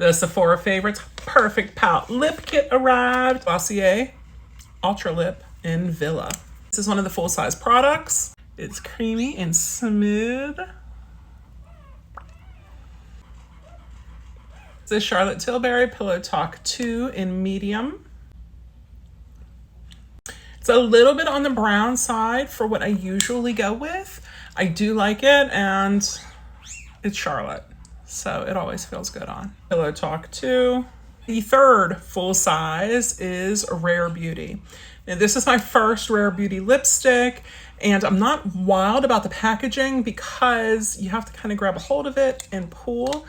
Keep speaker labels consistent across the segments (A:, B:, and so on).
A: The Sephora Favorites Perfect Pout Lip Kit arrived. Glossier Ultra Lip in Villa. This is one of the full-size products. It's creamy and smooth. This is Charlotte Tilbury Pillow Talk 2 in medium. It's a little bit on the brown side for what I usually go with. I do like it, and it's Charlotte, so it always feels good on. Pillow Talk 2. The third full size is Rare Beauty. Now, this is my first Rare Beauty lipstick, and I'm not wild about the packaging because you have to kind of grab a hold of it and pull.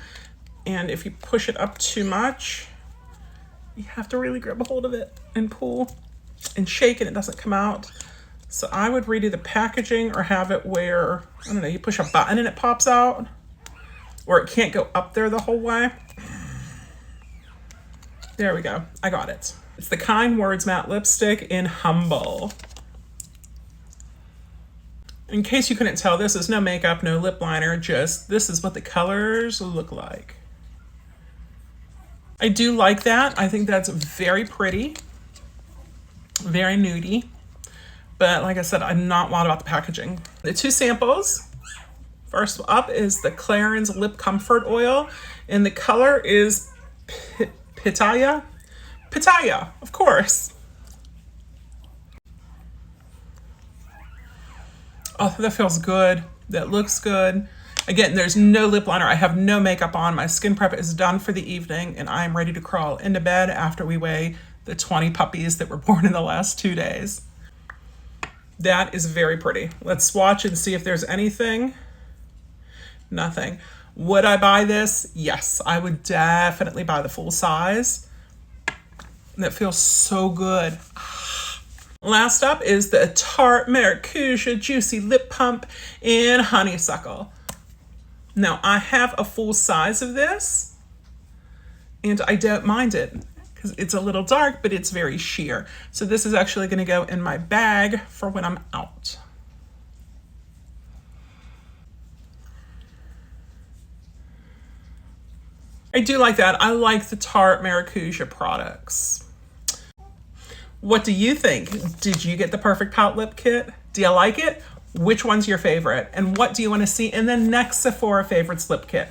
A: And if you push it up too much, you have to really grab a hold of it and pull and shake and it doesn't come out. So I would redo the packaging or have it where, I don't know, you push a button and it pops out, or it can't go up there the whole way. There we go, I got it. It's the Kind Words Matte Lipstick in Humble. In case you couldn't tell, this is no makeup, no lip liner, just this is what the colors look like. I do like that. I think that's very pretty, very nudie. But like I said, I'm not wild about the packaging. The two samples, first up is the Clarins Lip Comfort Oil, and the color is Pitaya. Pitaya, of course. Oh, that feels good. That looks good. Again, there's no lip liner. I have no makeup on. My skin prep is done for the evening, and I am ready to crawl into bed after we weigh the 20 puppies that were born in the last 2 days. That is very pretty. Let's swatch and see if there's anything. Nothing. Would I buy this? Yes, I would definitely buy the full size. That feels so good. Last up is the Tarte Maracuja Juicy Lip Pump in Honeysuckle. Now, I have a full size of this, and I don't mind it because it's a little dark, but it's very sheer. So this is actually going to go in my bag for when I'm out. I do like that. I like the Tarte Maracuja products. What do you think? Did you get the Perfect Pout Lip Kit? Do you like it? Which one's your favorite? And what do you want to see in the next Sephora Favorites Lip Kit?